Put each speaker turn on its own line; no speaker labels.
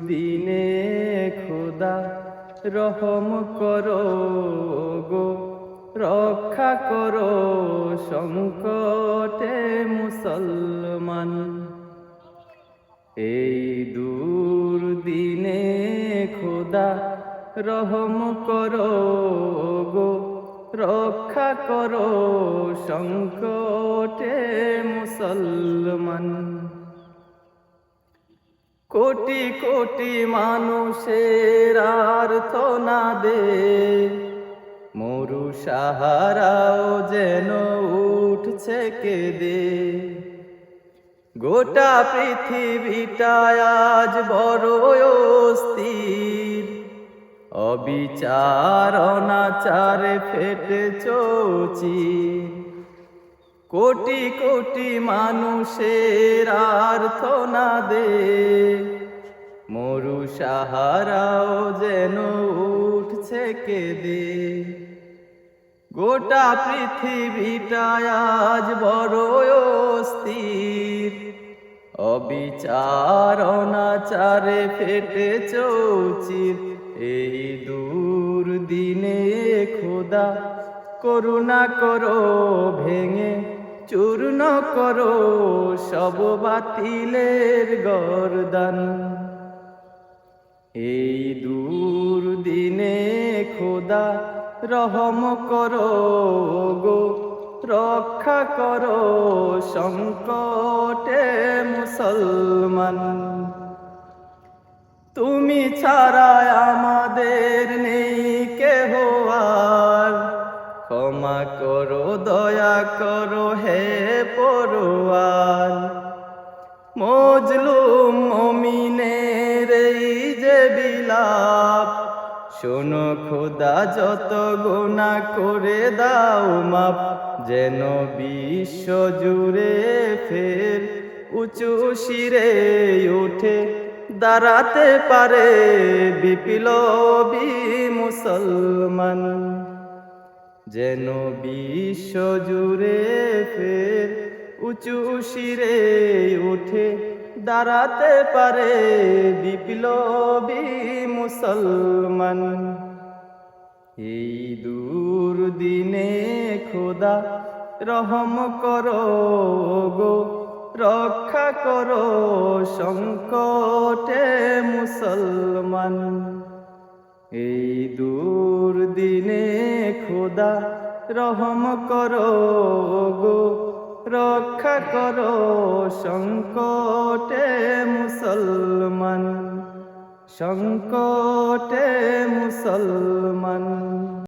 দিনে খোদা রহম করো গো, রক্ষা করো সংকটে মুসলমান। এই দুর্দিনে খোদা রহম করো গো, রক্ষা করো সংকটে মুসলমান। কোটি কোটি মানুষের আর্তনাদে মরু সাহারাও যেন উঠছে কেঁদে। গোটা পৃথিবীটা আজ বড় অস্থির, অবিচার অনাচারে ফেটে চৌচির। কোটি কোটি মানুষের আর্তনাদে মরু সাহারাও যেন উঠছে কেঁদে। গোটা পৃথিবীটা আজ বড় অস্থির, অবিচার অনাচারে ফেটে চৌচির। এই দুর্দিনে খোদা করুণা করো, ভেঙে চূর্ণ করো সব বাতিলের গর্দান। এই দুর্দিনে খোদা রহম করো গো, রক্ষা করো সংকটে মুসলমান। তুমি ছাড়া আমাদের নেই কেহ আর, ক্ষমা করো দয়া করো হে পরওয়ার। মজলুম মুমিনের এই যে বিলাপ, শোনো খোদা যত গুনাহ করে দাও মাপ। যেন বিশ্ব জুড়ে ফের উঁচু শিরে উঠে দাঁড়াতে পারে বিপ্লবী মুসলমান। যেন বিশ্ব জুড়ে ফের উঁচু শিরে উঠে দাঁড়াতে পারে বিপ্লবী মুসলমান। এই দুর্দিনে খোদা রহম করো গো, রক্ষা করো সংকটে মুসলমান। এই দুর্দিনে খোদা রহম করো গো, রক্ষা করো সংকটে মুসলমান, সংকটে মুসলমান।